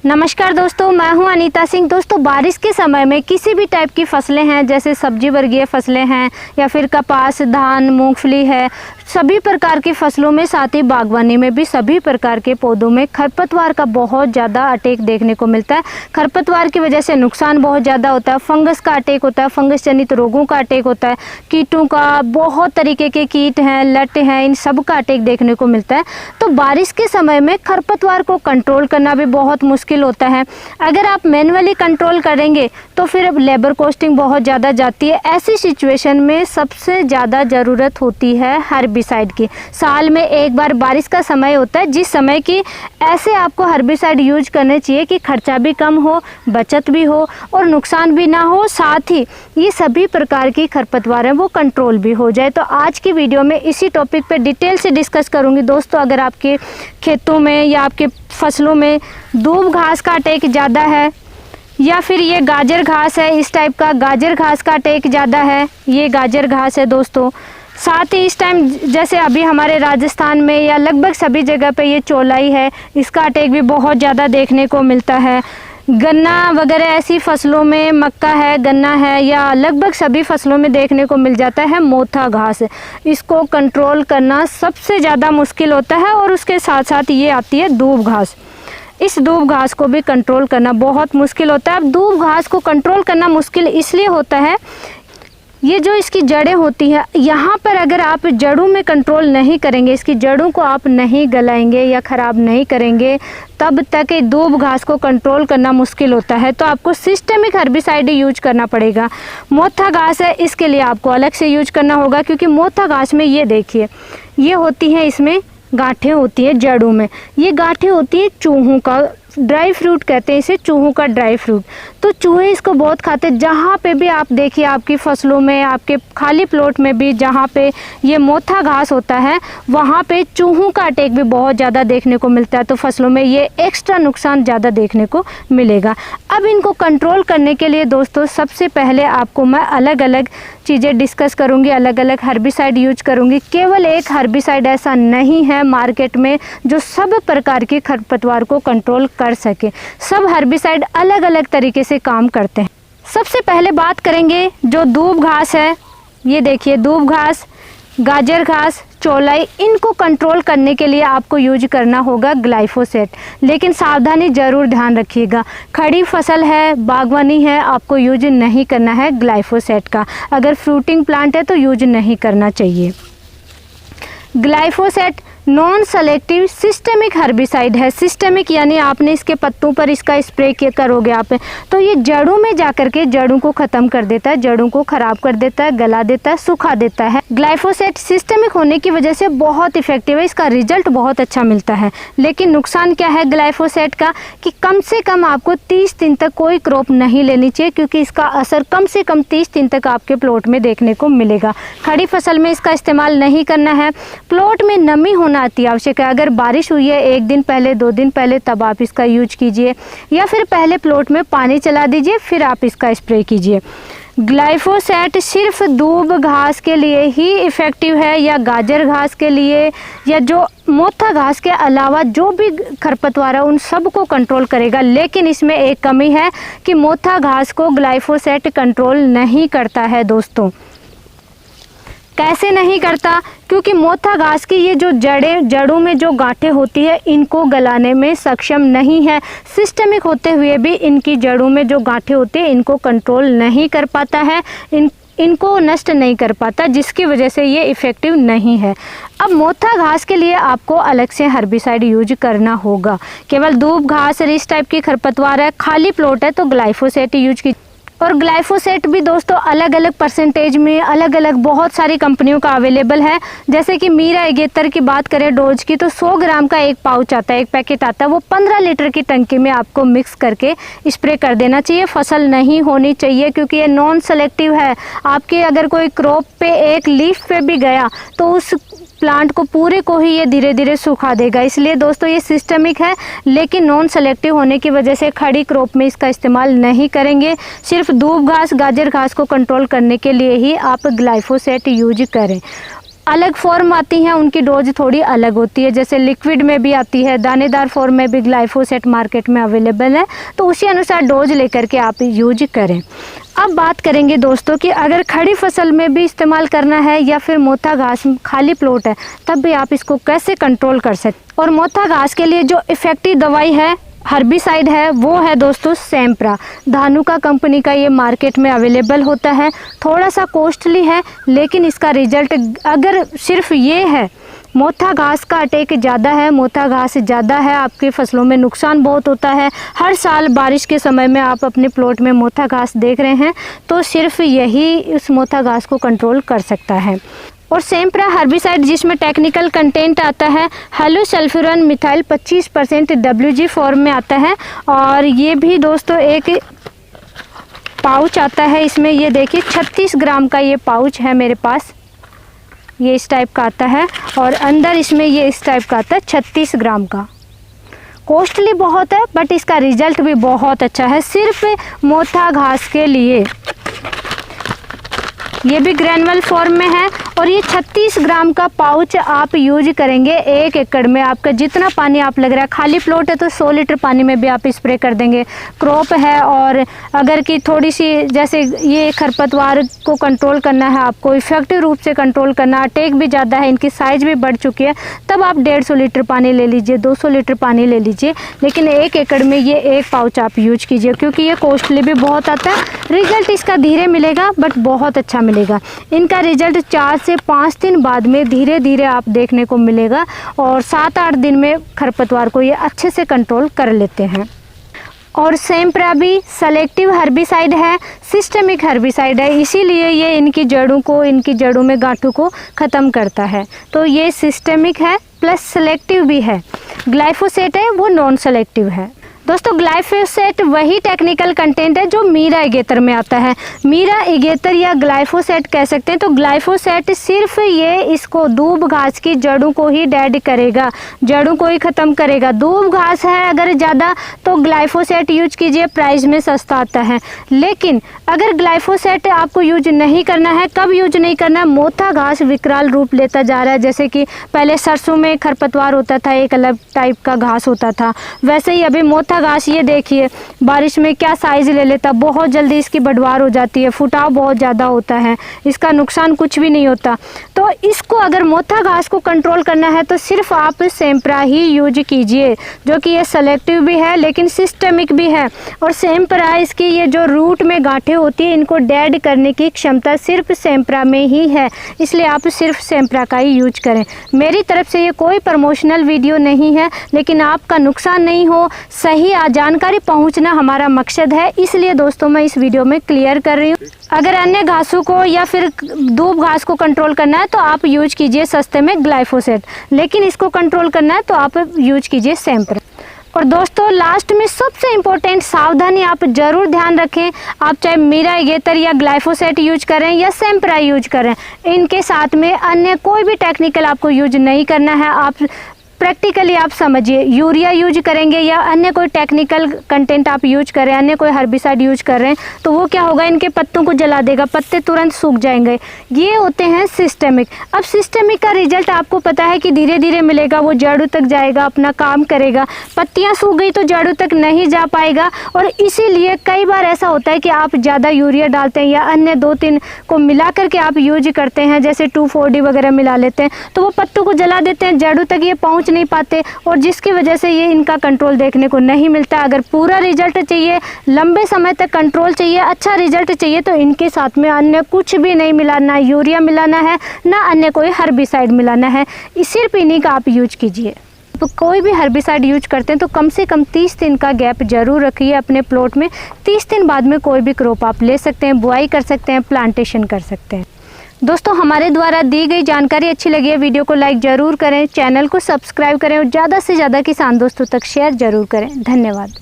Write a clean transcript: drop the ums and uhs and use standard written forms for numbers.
नमस्कार दोस्तों, मैं हूं अनीता सिंह। दोस्तों, बारिश के समय में किसी भी टाइप की फसलें हैं, जैसे सब्जी वर्गीय फसलें हैं या फिर कपास, धान, मूंगफली है, सभी प्रकार की फसलों में, साथ ही बागवानी में भी सभी प्रकार के पौधों में खरपतवार का बहुत ज़्यादा अटैक देखने को मिलता है। खरपतवार की वजह से नुकसान बहुत ज़्यादा होता है। फंगस का अटैक होता है, फंगस जनित रोगों का अटैक होता है, कीटों का, बहुत तरीके के कीट हैं, लट हैं, इन सब का अटैक देखने को मिलता है। तो बारिश के समय में खरपतवार को कंट्रोल करना भी बहुत मुश्किल होता है। अगर आप मैनुअली कंट्रोल करेंगे तो फिर अब लेबर कॉस्टिंग बहुत ज़्यादा जाती है। ऐसी सिचुएशन में सबसे ज़्यादा ज़रूरत होती है हर्बिसाइड की। साल में एक बार बारिश का समय होता है, जिस समय की ऐसे आपको हर्बिसाइड यूज करने चाहिए कि खर्चा भी कम हो, बचत भी हो और नुकसान भी ना हो, साथ ही ये सभी प्रकार की खरपतवार हैं वो कंट्रोल भी हो जाए। तो आज की वीडियो में इसी टॉपिक पे डिटेल से डिस्कस करूँगी। दोस्तों, अगर आपके खेतों में या आपके फसलों में दूब घास का अटैक ज़्यादा है या फिर ये गाजर घास है, इस टाइप का गाजर घास का अटैक ज़्यादा है, ये गाजर घास है दोस्तों। साथ ही इस टाइम जैसे अभी हमारे राजस्थान में या लगभग सभी जगह पे ये चौलाई है, इसका अटैक भी बहुत ज़्यादा देखने को मिलता है। गन्ना वगैरह ऐसी फसलों में, मक्का है, गन्ना है, या लगभग सभी फसलों में देखने को मिल जाता है मोथा घास। इसको कंट्रोल करना सबसे ज़्यादा मुश्किल होता है। और उसके साथ साथ ये आती है दूब घास। इस दूब घास को भी कंट्रोल करना बहुत मुश्किल होता है। अब दूब घास को कंट्रोल करना मुश्किल इसलिए होता है, ये जो इसकी जड़ें होती हैं, यहाँ पर अगर आप जड़ों में कंट्रोल नहीं करेंगे, इसकी जड़ों को आप नहीं गलाएंगे या ख़राब नहीं करेंगे, तब तक दूब घास को कंट्रोल करना मुश्किल होता है। तो आपको सिस्टेमिक हर्बिसाइड यूज करना पड़ेगा। मोथा घास है, इसके लिए आपको अलग से यूज करना होगा, क्योंकि मोथा घास में ये देखिए, ये होती हैं, इसमें गांठें होती हैं जड़ों में। ये गांठें होती हैं चूहों का, ड्राई फ्रूट कहते हैं इसे, चूहों का ड्राई फ्रूट। तो चूहे इसको बहुत खाते हैं। जहाँ पे भी आप देखिए, आपकी फसलों में, आपके खाली प्लॉट में भी जहाँ पे ये मोथा घास होता है, वहाँ पे चूहों का अटैक भी बहुत ज़्यादा देखने को मिलता है। तो फसलों में ये एक्स्ट्रा नुकसान ज़्यादा देखने को मिलेगा। अब इनको कंट्रोल करने के लिए दोस्तों, सबसे पहले आपको मैं अलग अलग चीज़ें डिस्कस करूँगी, अलग अलग हर्बिसाइड यूज करूँगी। केवल एक हर्बिसाइड ऐसा नहीं है मार्केट में जो सब प्रकार की खरपतवार को कंट्रोल कर सके। सब हर्बिसाइड अलग अलग तरीके से काम करते हैं। सबसे पहले बात करेंगे जो दूब घास है, ये देखिए दूब घास, गाजर घास, चौलाई, इनको कंट्रोल करने के लिए आपको यूज करना होगा ग्लाइफोसेट। लेकिन सावधानी जरूर ध्यान रखिएगा, खड़ी फसल है, बागवानी है, आपको यूज नहीं करना है ग्लाइफोसेट का। अगर फ्रूटिंग प्लांट है तो यूज नहीं करना चाहिए। Glyphosate non selective systemic herbicide है। सिस्टेमिक यानी आपने इसके पत्तों पर इसका स्प्रे करोगे आप, तो ये जड़ों में जाकर के जड़ों को ख़त्म कर देता है, जड़ों को ख़राब कर देता है, गला देता है, सुखा देता है। ग्लाइफोसेट सिस्टेमिक होने की वजह से बहुत इफेक्टिव है, इसका रिजल्ट बहुत अच्छा मिलता है। लेकिन नुकसान क्या है ग्लाइफोसेट का, कि कम से कम आपको 30 दिन तक कोई क्रॉप नहीं लेनी चाहिए, क्योंकि इसका असर कम से कम 30 दिन तक आपके प्लॉट में देखने को मिलेगा। खड़ी फसल में इसका इस्तेमाल नहीं करना है। प्लॉट में नमी होना अति आवश्यक है। अगर बारिश हुई है 1 दिन पहले, 2 दिन पहले, तब आप इसका यूज कीजिए, या फिर पहले प्लॉट में पानी चला दीजिए, फिर आप इसका स्प्रे कीजिए। ग्लाइफोसेट सिर्फ दूब घास के लिए ही इफ़ेक्टिव है, या गाजर घास के लिए, या जो मोथा घास के अलावा जो भी खरपतवार है उन सब को कंट्रोल करेगा। लेकिन इसमें एक कमी है कि मोथा घास को ग्लाइफोसेट कंट्रोल नहीं करता है दोस्तों। कैसे नहीं करता? क्योंकि मोथा घास की ये जो जड़ों में जो गांठें होती है, इनको गलाने में सक्षम नहीं है। सिस्टेमिक होते हुए भी इनकी जड़ों में जो गांठें होती है, इनको कंट्रोल नहीं कर पाता है, इनको नष्ट नहीं कर पाता, जिसकी वजह से ये इफ़ेक्टिव नहीं है। अब मोथा घास के लिए आपको अलग से हर्बिसाइड यूज करना होगा। केवल दूब घास और इस टाइप की खरपतवार है, खाली प्लॉट है, तो ग्लाइफोसेट यूज की। और ग्लाइफोसेट भी दोस्तों अलग अलग परसेंटेज में, अलग अलग बहुत सारी कंपनियों का अवेलेबल है। जैसे कि मीरा एगेतर की बात करें डोज की, तो 100 ग्राम का एक पाउच आता है, एक पैकेट आता है, वो 15 लीटर की टंकी में आपको मिक्स करके स्प्रे कर देना चाहिए। फसल नहीं होनी चाहिए, क्योंकि ये नॉन सेलेक्टिव है। आपके अगर कोई क्रॉप पे एक लीफ पे भी गया तो उस प्लांट को पूरे को ही ये धीरे धीरे सुखा देगा। इसलिए दोस्तों ये सिस्टेमिक है, लेकिन नॉन सेलेक्टिव होने की वजह से खड़ी क्रॉप में इसका इस्तेमाल नहीं करेंगे। सिर्फ दूब घास, गाजर घास को कंट्रोल करने के लिए ही आप ग्लाइफोसेट यूज करें। अलग फॉर्म आती हैं, उनकी डोज थोड़ी अलग होती है। जैसे लिक्विड में भी आती है, दानेदार फॉर्म में भी ग्लाइफोसेट मार्केट में अवेलेबल है, तो उसी अनुसार डोज लेकर के आप यूज करें। अब बात करेंगे दोस्तों कि अगर खड़ी फसल में भी इस्तेमाल करना है या फिर मोथा घास खाली प्लॉट है, तब भी आप इसको कैसे कंट्रोल कर सकते। और मोथा घास के लिए जो इफ़ेक्टिव दवाई है, हर्बिसाइड है, वो है दोस्तों सेम्प्रा। धानुका कंपनी का ये मार्केट में अवेलेबल होता है। थोड़ा सा कॉस्टली है, लेकिन इसका रिजल्ट अगर सिर्फ ये है, मोथा घास का अटैक ज़्यादा है, मोथा घास ज़्यादा है, आपकी फसलों में नुकसान बहुत होता है। हर साल बारिश के समय में आप अपने प्लॉट में मोथा घास देख रहे हैं, तो सिर्फ यही इस मोथा घास को कंट्रोल कर सकता है। और सेम्प्रा हर्बिसाइड जिसमें टेक्निकल कंटेंट आता है हेलोसल्फ्यूरन मिथाइल 25% WG फॉर्म में आता है। और ये भी दोस्तों एक पाउच आता है, इसमें ये देखिए 36 ग्राम का ये पाउच है मेरे पास, ये इस टाइप का आता है। और अंदर इसमें ये इस टाइप का आता है 36 ग्राम का। कॉस्टली बहुत है, बट इसका रिजल्ट भी बहुत अच्छा है सिर्फ मोथा घास के लिए। ये भी ग्रैनुअल फॉर्म में है और ये 36 ग्राम का पाउच आप यूज करेंगे 1 एकड़ में। आपका जितना पानी आप लग रहा है, खाली प्लॉट है तो 100 लीटर पानी में भी आप स्प्रे कर देंगे। क्रॉप है और अगर कि थोड़ी सी जैसे ये खरपतवार को कंट्रोल करना है, आपको इफेक्टिव रूप से कंट्रोल करना, अटैक भी ज़्यादा है, इनकी साइज़ भी बढ़ चुकी है, तब आप 150 लीटर पानी ले लीजिए, 200 लीटर पानी ले लीजिए। लेकिन 1 एकड़ में ये 1 पाउच आप यूज कीजिए, क्योंकि ये कॉस्टली भी बहुत आता है। रिजल्ट इसका धीरे मिलेगा, बट बहुत अच्छा मिलेगा। इनका रिजल्ट 4 से 5 दिन बाद में धीरे धीरे आप देखने को मिलेगा और 7-8 दिन में खरपतवार को ये अच्छे से कंट्रोल कर लेते हैं। और सेम्प्रा भी सेलेक्टिव हर्बिसाइड है, सिस्टमिक हर्बिसाइड है, इसीलिए ये इनकी जड़ों में गांठों को ख़त्म करता है। तो ये सिस्टमिक है प्लस सेलेक्टिव भी है। ग्लाइफोसेट है वो नॉन सेलेक्टिव है। दोस्तों ग्लाइफोसेट वही टेक्निकल कंटेंट है जो मीरा एगेतर में आता है। मीरा एगेतर या ग्लाइफोसेट कह सकते हैं। तो ग्लाइफोसेट सिर्फ ये इसको दूब घास की जड़ों को ही डेड करेगा, जड़ों को ही ख़त्म करेगा। दूब घास है अगर ज़्यादा तो ग्लाइफोसेट यूज कीजिए, प्राइस में सस्ता आता है। लेकिन अगर ग्लाइफोसेट आपको यूज नहीं करना है, कब यूज नहीं करना है, मोथा घास विकराल रूप लेता जा रहा है। जैसे कि पहले सरसों में खरपतवार होता था, एक अलग टाइप का घास होता था, वैसे ही अभी मोथा घास ये देखिए बारिश में क्या साइज ले लेता, बहुत जल्दी इसकी बढ़वार हो जाती है, फुटाव बहुत ज़्यादा होता है, इसका नुकसान कुछ भी नहीं होता। तो इसको अगर मोथा घास को कंट्रोल करना है तो सिर्फ आप सेम्प्रा ही यूज कीजिए, जो कि ये सेलेक्टिव भी है लेकिन सिस्टमिक भी है। और सेम्प्रा इसकी ये जो रूट में गांठें होती है, इनको डेड करने की क्षमता सिर्फ सेम्प्रा में ही है, इसलिए आप सिर्फ सेम्प्रा का ही यूज करें। मेरी तरफ से ये कोई प्रमोशनल वीडियो नहीं है, लेकिन आपका नुकसान नहीं हो, सही जानकारी पहुंचना हमारा मकसद है, इसलिए दोस्तों मैं इस वीडियो में क्लियर कर रही हूँ। अगर अन्य घासों को या फिर दूब घास को कंट्रोल करना है तो आप यूज कीजिए सस्ते में ग्लाइफोसेट, लेकिन इसको कंट्रोल करना है तो आप यूज कीजिए सेम्प्रा। और दोस्तों लास्ट में सबसे इम्पोर्टेंट सावधानी आप जरूर ध्यान रखें, आप चाहे मीरा एगेतर या ग्लाइफोसेट यूज करें या सेम्प्रा यूज करें, इनके साथ में अन्य कोई भी टेक्निकल आपको यूज नहीं करना है। आप प्रैक्टिकली आप समझिए, यूरिया यूज करेंगे या अन्य कोई टेक्निकल कंटेंट आप यूज करें, अन्य कोई हर्बिसाइड यूज कर रहे हैं, तो वो क्या होगा, इनके पत्तों को जला देगा, पत्ते तुरंत सूख जाएंगे। ये होते हैं सिस्टमिक। अब सिस्टमिक का रिजल्ट आपको पता है कि धीरे धीरे मिलेगा, वो जड़ों तक जाएगा, अपना काम करेगा। पत्तियां सूख गई तो जड़ों तक नहीं जा पाएगा, और इसीलिए कई बार ऐसा होता है कि आप ज़्यादा यूरिया डालते हैं या अन्य 2-3 को मिला करके आप यूज करते हैं, जैसे 2,4-D वगैरह मिला लेते हैं, तो वो पत्तों को जला देते हैं, जड़ों तक ये पहुँच नहीं पाते, और जिसकी वजह से ये इनका कंट्रोल देखने को नहीं मिलता। अगर पूरा रिजल्ट चाहिए, लंबे समय तक कंट्रोल चाहिए, अच्छा रिजल्ट चाहिए, तो इनके साथ में अन्य कुछ भी नहीं मिलाना, यूरिया मिलाना है, ना अन्य कोई हर्बिसाइड मिलाना है, सिर्फ इन्हीं का आप यूज कीजिए। तो कोई भी हर्बिसाइड यूज करते हैं तो कम से कम 30 दिन का गैप जरूर रखिए अपने प्लॉट में। 30 दिन बाद में कोई भी क्रॉप आप ले सकते हैं, बुआई कर सकते हैं, प्लांटेशन कर सकते हैं। दोस्तों हमारे द्वारा दी गई जानकारी अच्छी लगी है, वीडियो को लाइक ज़रूर करें, चैनल को सब्सक्राइब करें और ज़्यादा से ज़्यादा किसान दोस्तों तक शेयर ज़रूर करें। धन्यवाद।